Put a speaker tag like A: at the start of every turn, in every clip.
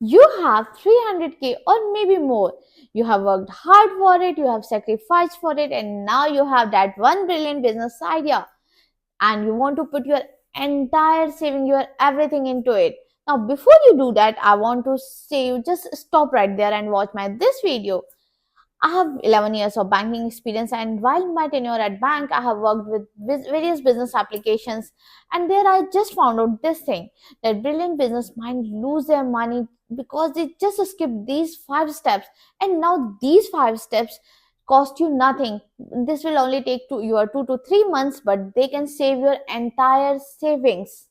A: You have 300K or maybe more. You have worked hard for it, you have sacrificed for it, and now you have that one brilliant business idea and you want to put your entire saving, your everything into it. Now, before you do that, I want to say you just stop right there and watch my this video. I have 11 years of banking experience, and while my tenure at bank, I have worked with various business applications. And there, I just found out this thing that brilliant business mind lose their money because they just skip these 5 steps, and now these 5 steps cost you nothing. This will only take your 2 to 3 months, but they can save your entire savings.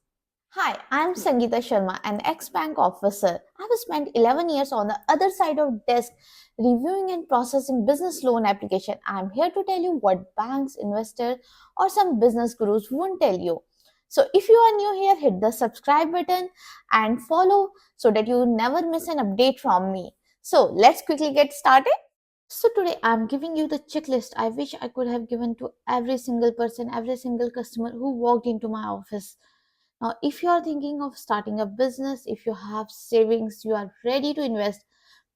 A: Hi, I'm Sangeeta Sharma, an ex-bank officer. I've spent 11 years on the other side of desk reviewing and processing business loan application. I'm here to tell you what banks, investors, or some business gurus won't tell you. So if you are new here, hit the subscribe button and follow so that you never miss an update from me. So let's quickly get started. So today I'm giving you the checklist I wish I could have given to every single person, every single customer who walked into my office. Now, if you are thinking of starting a business, if you have savings, you are ready to invest,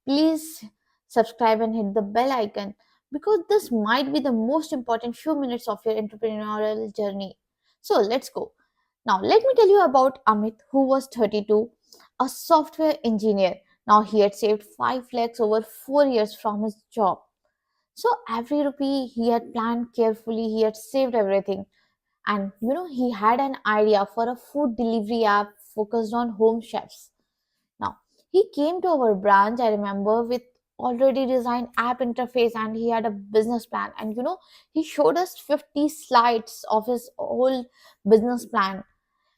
A: please subscribe and hit the bell icon because this might be the most important few minutes of your entrepreneurial journey. So, let's go. Now, let me tell you about Amit, who was 32, a software engineer. Now, he had saved 5 lakhs over 4 years from his job. So, every rupee he had planned carefully, he had saved everything, and he had an idea for a food delivery app focused on home chefs. Now he came to our branch, I remember, with already designed app interface, and he had a business plan, and he showed us 50 slides of his whole business plan,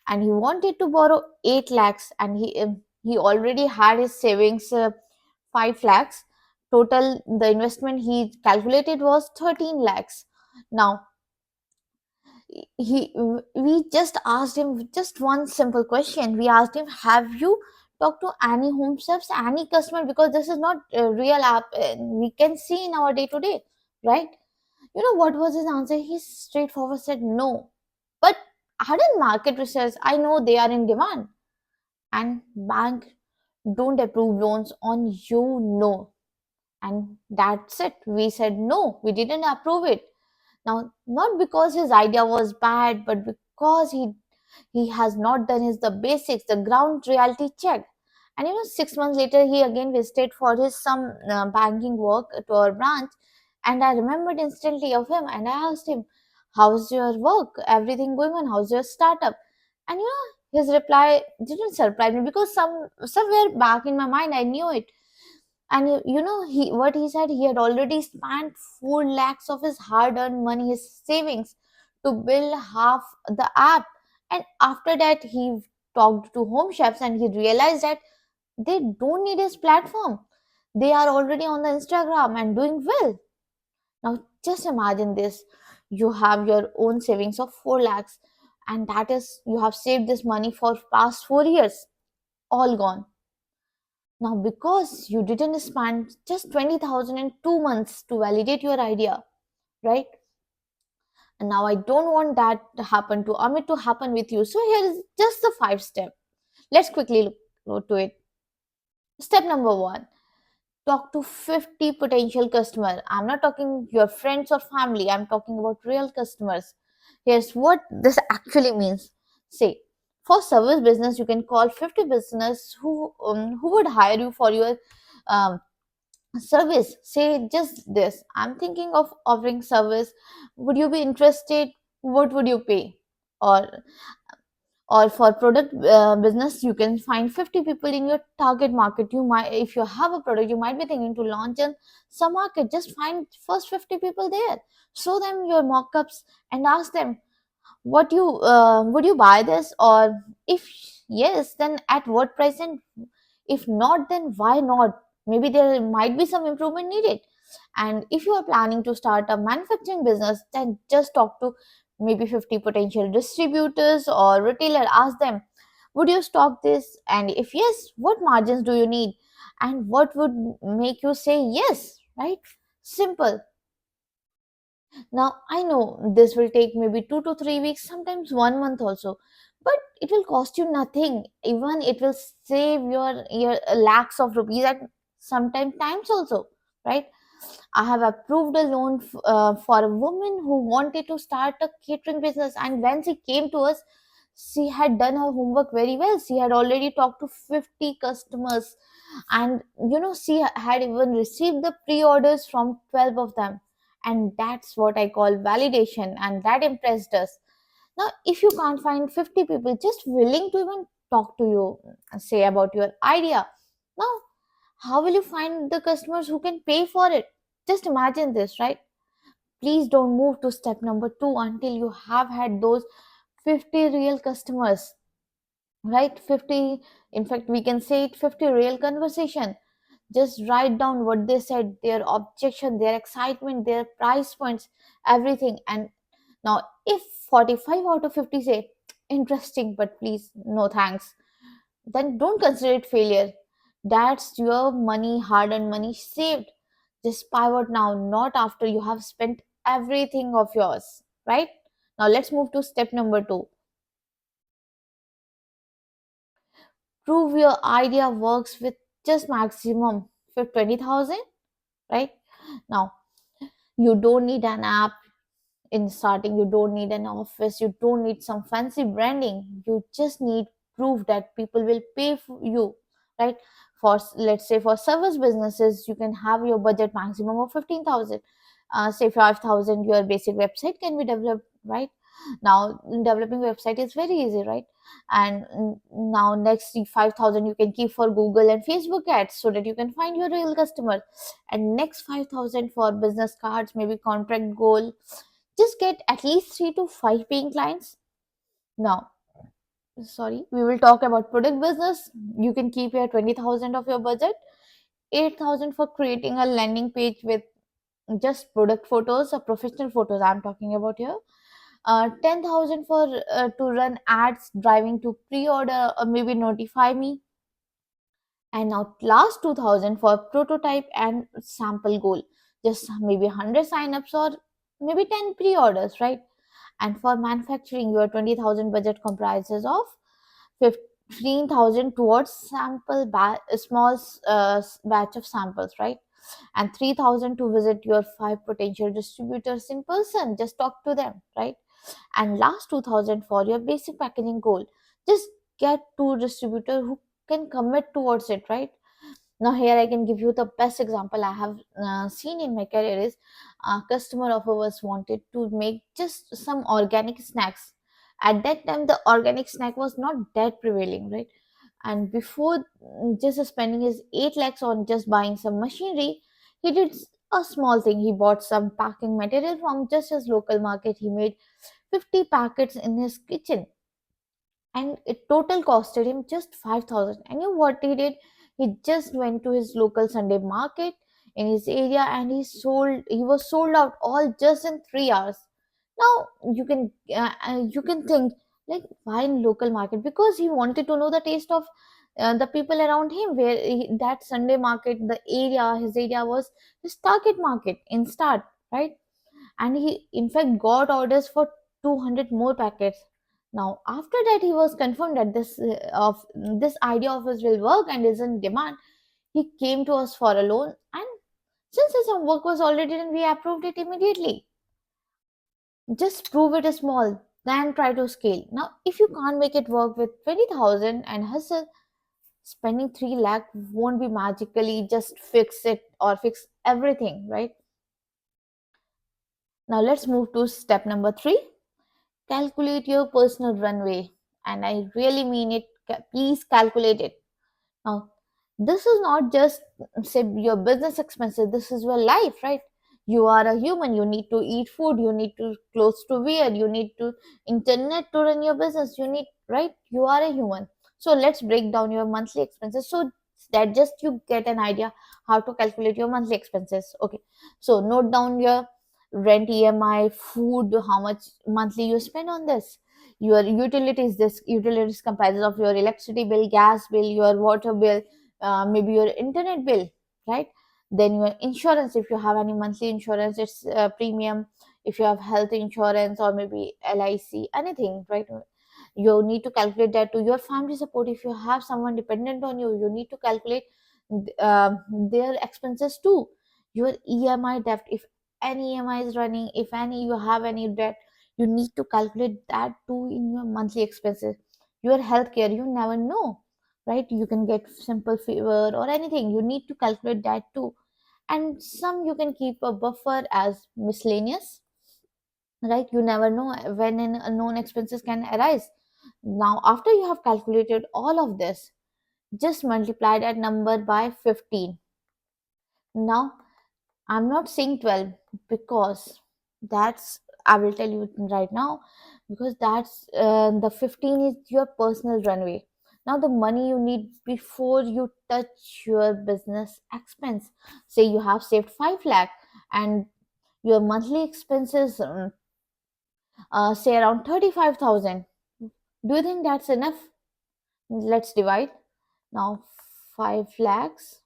A: and he wanted to borrow 8 lakhs, and he already had his savings 5 lakhs. Total the investment he calculated was 13 lakhs. Now he we just asked him just one simple question. We asked him, have you talked to any home chefs, any customer, because this is not a real app we can see in our day to day, right? What was his answer? He straightforward said no, but I did market research, I know they are in demand, and bank don't approve loans on and that's it. We said no, we didn't approve it. Now, not because his idea was bad, but because he has not done his the basics, the ground reality check. And 6 months later, he again visited for his some banking work to our branch, and I remembered instantly of him. And I asked him, "How's your work? Everything going on? How's your startup?" And his reply didn't surprise me because somewhere back in my mind I knew it. And he what he said, he had already spent 4 lakhs of his hard earned money, his savings, to build half the app. And after that, he talked to home chefs and he realized that they don't need his platform, they are already on the Instagram and doing well. Now just imagine this: you have your own savings of 4 lakhs, and that is, you have saved this money for past 4 years, all gone. Now, because you didn't spend just 20,000 in 2 months to validate your idea, right? And now I don't want that to happen to Amit, to happen with you. So here is just the 5 step. Let's quickly look to it. Step number 1: talk to 50 potential customer. I'm not talking your friends or family. I'm talking about real customers. Here's what this actually means. Say, for service business, you can call 50 business who would hire you for your um, service. Say just this: I'm thinking of offering service, would you be interested? What would you pay? Or or for product business, you can find 50 people in your target market. You might, if you have a product you might be thinking to launch in some market, just find first 50 people there, show them your mock-ups and ask them, what you would you buy this, or if yes, then at what price, and if not, then why not? Maybe there might be some improvement needed. And if you are planning to start a manufacturing business, then just talk to maybe 50 potential distributors or retailer. Ask them, would you stock this, and if yes, what margins do you need, and what would make you say yes, right? Simple. Now, I know this will take maybe 2 to 3 weeks, sometimes 1 month also. but it will cost you nothing. Even it will save your lakhs of rupees at sometime times also, right? I have approved a loan for a woman who wanted to start a catering business, and when she came to us, she had done her homework very well. She had already talked to 50 customers, and she had even received the pre-orders from 12 of them. And that's what I call validation, and that impressed us. Now, if you can't find 50 people just willing to even talk to you, say about your idea, now how will you find the customers who can pay for it? Just imagine this, right? Please don't move to step number 2 until you have had those 50 real customers, right? 50, in fact, we can say it, 50 real conversation. Just write down what they said, their objection, their excitement, their price points, everything. And now, if 45 out of 50 say, interesting, but please, no thanks, then don't consider it failure. That's your money, hard earned money saved. Just pivot now, not after you have spent everything of yours, right? Now, let's move to step number 2. Prove your idea works with just maximum for 20,000, right? Now, you don't need an app in starting, you don't need an office, you don't need some fancy branding, you just need proof that people will pay for you, right? For, let's say, for service businesses, you can have your budget maximum of 15,000. Say 5,000, your basic website can be developed, right? Now developing website is very easy, right? And now next 5,000 you can keep for Google and Facebook ads so that you can find your real customer. And next 5,000 for business cards, maybe contract goal. Just get at least 3 to 5 paying clients. Now, sorry, we will talk about product business. You can keep your 20,000 of your budget, 8,000 for creating a landing page with just product photos or professional photos I'm talking about here. 10,000 for to run ads driving to pre-order or maybe notify me. And now last 2,000 for prototype and sample goal, just maybe 100 signups or maybe 10 pre-orders, right? And for manufacturing, your 20,000 budget comprises of 15,000 towards sample small batch of samples, right? And 3,000 to visit your 5 potential distributors in person, just talk to them, right? And last 2,000 for your basic packaging goal, just get 2 distributors who can commit towards it, right? Now here I can give you the best example I have seen in my career is a customer of ours wanted to make just some organic snacks. At that time the organic snack was not that prevailing, right? And before just spending his 8 lakhs on just buying some machinery, he did a small thing. He bought some packing material from just his local market. He made 50 packets in his kitchen, and it total costed him just 5,000. And you know what he did? He just went to his local Sunday market in his area, and he was sold out all just in 3 hours. Now you can think, like, why in local market? Because he wanted to know the taste of the people around him, where that Sunday market, the area, his area was his target market in start, right? And he in fact got orders for 200 more packets. Now after that he was confirmed that this idea of his will work and is in demand. He came to us for a loan, and since his work was already done, we approved it immediately. Just prove it is small, then try to scale. Now if you can't make it work with 20,000 and hustle, spending 3 lakh won't be magically just fix it or fix everything, right? Now let's move to step number 3. Calculate your personal runway. And I really mean it. Please calculate it. Now, this is not just, say, your business expenses, this is your life, right? You are a human. You need to eat food, you need to clothes to wear, you need to internet to run your business, you need, right? You are a human. So let's break down your monthly expenses so that just you get an idea how to calculate your monthly expenses. Okay, so note down your rent, EMI, food, how much monthly you spend on this. Your utilities, this utilities comprises of your electricity bill, gas bill, your water bill, maybe your internet bill, right? Then your insurance, if you have any monthly insurance, it's premium. If you have health insurance or maybe LIC, anything, right? You need to calculate that to your family support. If you have someone dependent on you, you need to calculate their expenses too. Your EMI debt, if any EMI is running, if any you have any debt, you need to calculate that too in your monthly expenses. Your healthcare, you never know, right? You can get simple fever or anything, you need to calculate that too. And some you can keep a buffer as miscellaneous, right? You never know when an unknown expenses can arise. Now after you have calculated all of this, just multiply that number by 15. Now I'm not saying 12, because that's, I will tell you right now, because that's the 15 is your personal runway. Now the money you need before you touch your business expense. Say you have saved 5 lakh and your monthly expenses say around 35,000. Do you think that's enough? Let's divide. Now 5 lakhs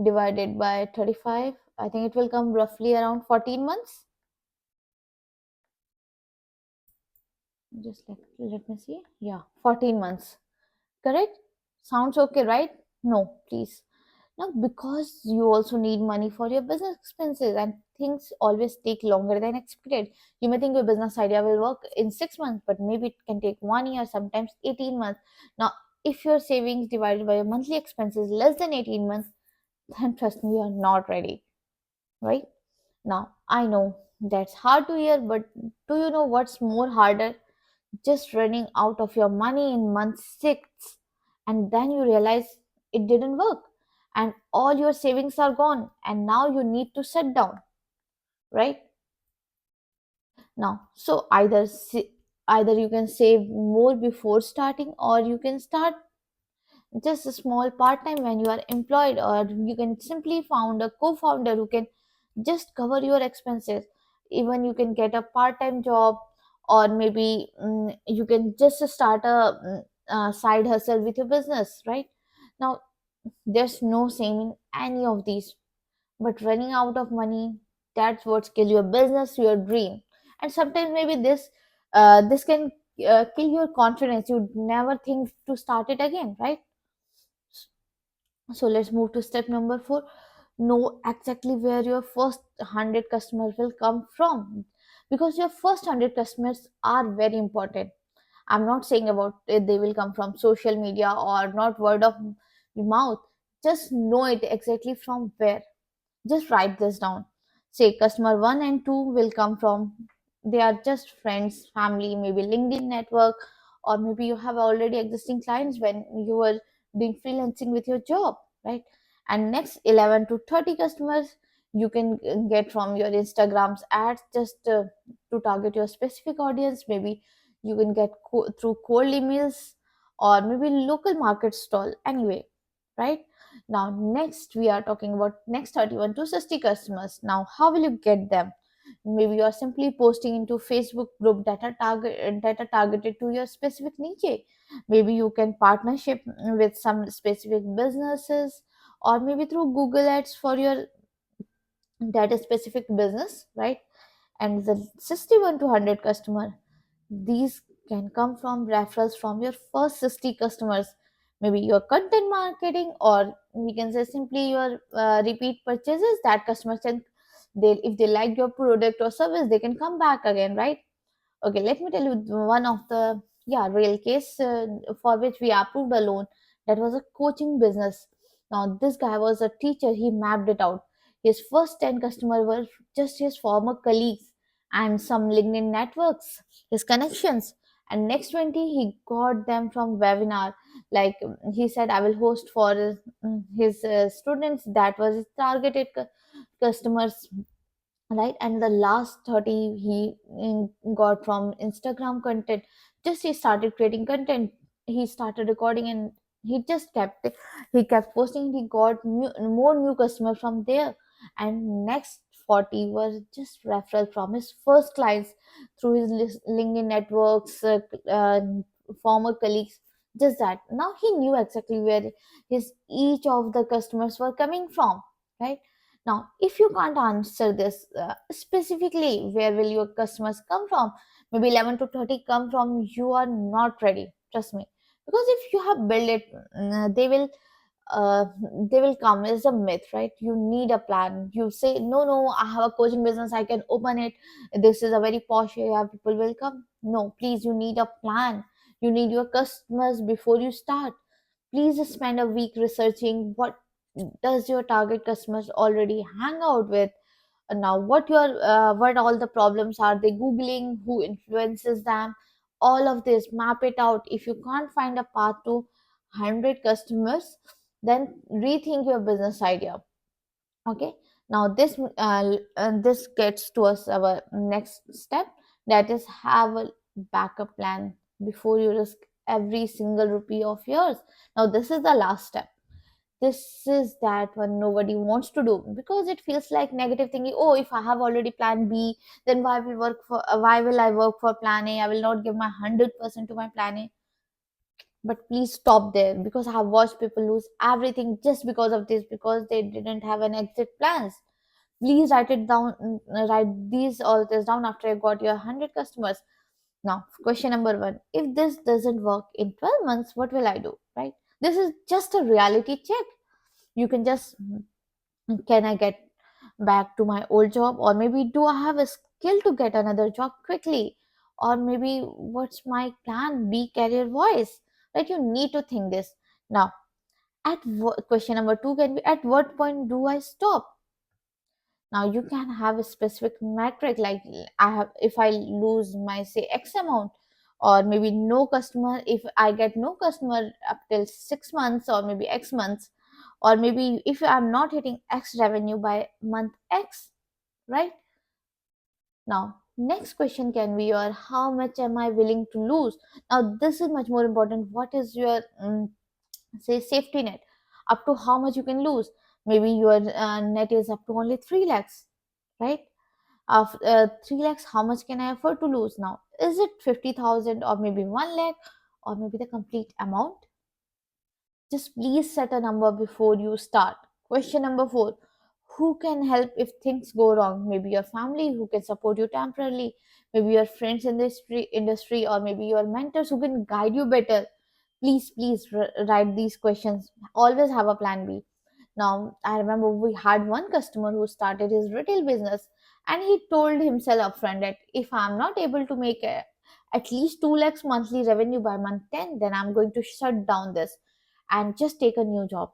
A: divided by 35, I think it will come roughly around 14 months. Just let me see. Yeah, 14 months. Correct? Sounds okay, right? No, please. Now, because you also need money for your business expenses and things always take longer than expected. You may think your business idea will work in 6 months, but maybe it can take 1 year, sometimes 18 months. Now, if your savings divided by your monthly expenses less than 18 months, then trust me, you are not ready, right? Now, I know that's hard to hear, but do you know what's more harder? Just running out of your money in month 6, and then you realize it didn't work and all your savings are gone, and now you need to sit down, right? Now, so either you can save more before starting, or you can start just a small part time when you are employed, or you can simply found a co-founder who can just cover your expenses. Even you can get a part time job, or maybe you can just start side hustle with your business, right? Now there's no shame in any of these, but running out of money, that's what kill your business, your dream. And sometimes maybe this can kill your confidence. You never think to start it again, right? So let's move to step number 4. Know exactly where your first 100 customers will come from, because your first 100 customers are very important. I'm not saying about they will come from social media or not word of mouth. Just know it exactly from where. Just write this down. Say customer 1 and 2 will come from, they are just friends, family, maybe LinkedIn network, or maybe you have already existing clients when you were doing freelancing with your job, right? And next 11 to 30 customers you can get from your Instagram's ads, just to target your specific audience. Maybe you can get through cold emails, or maybe local market stall, anyway, right? Now, next we are talking about next 31 to 60 customers. Now, how will you get them? Maybe you are simply posting into Facebook group data targeted to your specific niche. Maybe you can partnership with some specific businesses, or maybe through Google Ads for your that specific business, right? And the 61 to 100 customer, these can come from referrals from your first 60 customers, maybe your content marketing, or we can say simply your repeat purchases. That customers can, they, if they like your product or service, they can come back again, right? Okay, let me tell you one of the, yeah, real case for which we approved a loan. That was a coaching business. Now this guy was a teacher. He mapped it out. His first 10 customers were just his former colleagues and some LinkedIn networks, his connections. And next 20 he got them from webinar. Like he said, I will host for his students. That was his targeted customers, right? And the last 30 he got from Instagram content. Just he started creating content, he started recording, and he kept posting. He got more new customers from there. And next 40 was just referral from his first clients through his LinkedIn networks, former colleagues. Just that now he knew exactly where his each of the customers were coming from, right? Now, if you can't answer this specifically, where will your customers come from? maybe 11 to 30 come from you are not ready, trust me. Because if you have built it, uh, they will come is a myth, right? You need a plan. You say, no, no, I have a coaching business, I can open it, this is a very posh area, people will come. No, please, you need a plan. You need your customers before you start. Please spend a week researching what does your target customers already hang out with. Now what all the problems are they googling, who influences them, all of this, map it out. If you can't find a path to 100 customers, then rethink your business idea. Okay, now this gets to us our next step, that is have a backup plan before you risk every single rupee of yours. Now this is the last step. This is that one nobody wants to do, because it feels like negative thinking. Oh, if I have already plan B, then why will I work for plan A? I will not give my 100% to my plan A. But please stop there, because I have watched people lose everything just because of this, because they didn't have an exit plans. Please write it down, write these all this down after you got your 100 customers. Now question number one, if this doesn't work in 12 months, what will I do, right? This is just a reality check. You can just, can I get back to my old job, or maybe do I have a skill to get another job quickly, or maybe what's my plan B career voice, right? You need to think this. Now question number two can be, at what point do I stop? Now you can have a specific metric, like I have, if I lose my say X amount, or maybe no customer, if I get no customer up till 6 months or maybe X months, or maybe if I'm not hitting X revenue by month X, right? Now next question can be your, how much am I willing to lose? Now this is much more important. What is your say safety net? Up to how much you can lose? Maybe your net is up to only 3 lakhs, right? Of 3 lakhs, how much can I afford to lose? Now is it 50,000 or maybe 1 lakh, or maybe the complete amount? Just please set a number before you start. Question number four, who can help if things go wrong? Maybe your family who can support you temporarily, maybe your friends in this industry, or maybe your mentors who can guide you better. Please, please write these questions. Always have a plan B. Now, I remember we had one customer who started his retail business, and he told himself upfront that if I'm not able to make at least 2 lakhs monthly revenue by month 10, then I'm going to shut down this and just take a new job.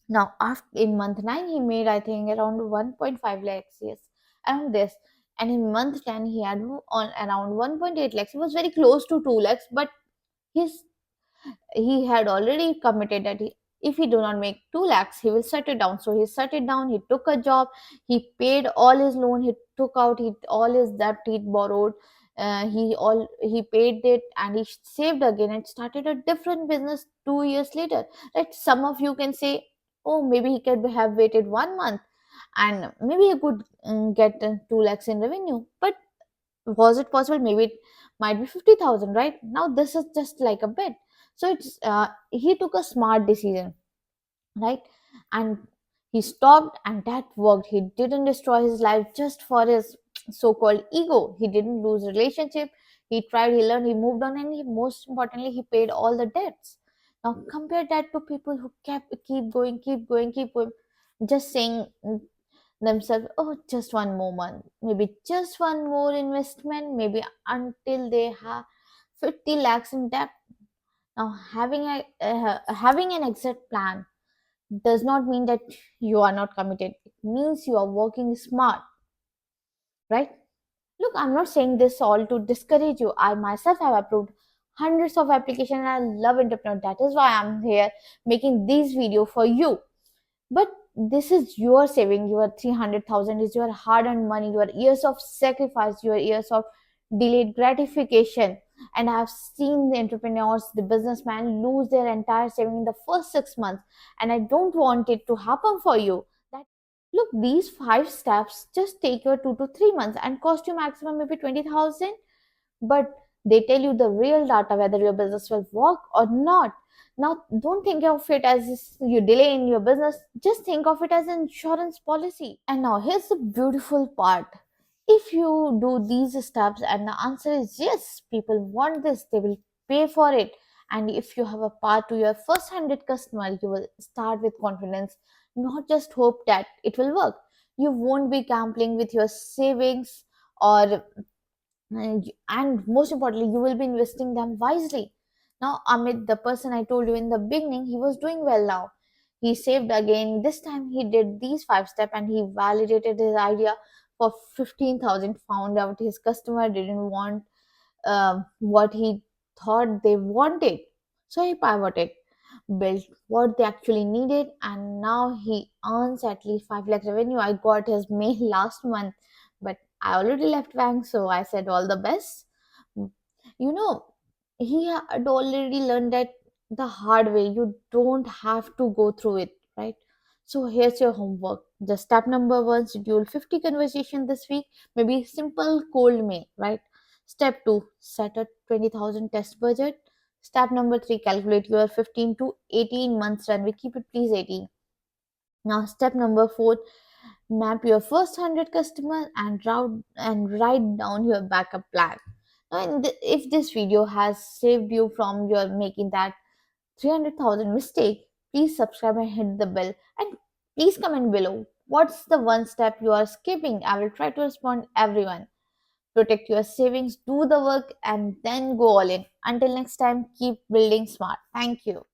A: Now, after in month 9, he made, I think, around 1.5 lakhs, yes, around this. And in month 10, he had on around 1.8 lakhs. He was very close to 2 lakhs, but his he had already committed that if he do not make 2 lakhs, he will shut it down. So he shut it down, he took a job, he paid all his loan, he took out all his debt he borrowed, he paid it, and he saved again and started a different business 2 years later, right? Some of you can say, oh, maybe he could have waited 1 month and maybe he could get 2 lakhs in revenue. But was it possible? Maybe it might be 50,000, right? Now this is just like a bit. So it's he took a smart decision, right? And he stopped, and that worked. He didn't destroy his life just for his so-called ego. He didn't lose relationship. He tried, he learned, he moved on, and most importantly, he paid all the debts. Now compare that to people who keep going, just saying themselves, oh, just one more month, maybe just one more investment, maybe until they have 50 lakhs in debt. Now having an exit plan does not mean that you are not committed. It means you are working smart, right? Look, I'm not saying this all to discourage you. I myself have approved hundreds of applications, and I love entrepreneur. That is why I'm here making these video for you. But this is your saving. Your 300,000 is your hard-earned money, your years of sacrifice, your years of delayed gratification. And I've seen the entrepreneurs, the businessmen lose their entire saving in the first 6 months. And I don't want it to happen for you. That look, these 5 steps just take your 2 to 3 months and cost you maximum maybe 20,000. But they tell you the real data whether your business will work or not. Now don't think of it as you delay in your business, just think of it as an insurance policy. And now here's the beautiful part, If you do these steps and the answer is yes, people want this, they will pay for it. And if you have a path to your first 100 customer, you will start with confidence, not just hope that it will work. You won't be gambling with your savings, or and most importantly, you will be investing them wisely. Now, Amit, the person I told you in the beginning, he was doing well now. He saved again. This time he did these 5 steps and he validated his idea for 15,000. Found out his customer didn't want what he thought they wanted. So he pivoted, built what they actually needed, and now he earns at least 5 lakh revenue. I got his mail last month, but I already left bank, so I said all the best. You know, he had already learned that the hard way. You don't have to go through it, right? So here's your homework. Just step number one, schedule 50 conversation this week. Maybe simple cold mail, right? Step two, set a 20,000 test budget. Step number three, calculate your 15 to 18 months run. We keep it please 18. Now step number four, map your first 100 customers and route and write down your backup plan. Now, if this video has saved you from your making that 300,000 mistake, please subscribe and hit the bell. And please comment below. What's the one step you are skipping? I will try to respond everyone. Protect your savings, do the work, and then go all in. Until next time, keep building smart. Thank you.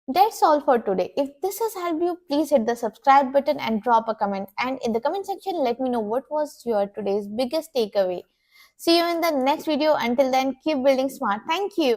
A: That's all for today. If this has helped you, please hit the subscribe button and drop a comment. And in the comment section, let me know what was your today's biggest takeaway. See you in the next video. Until then, keep building smart. Thank you.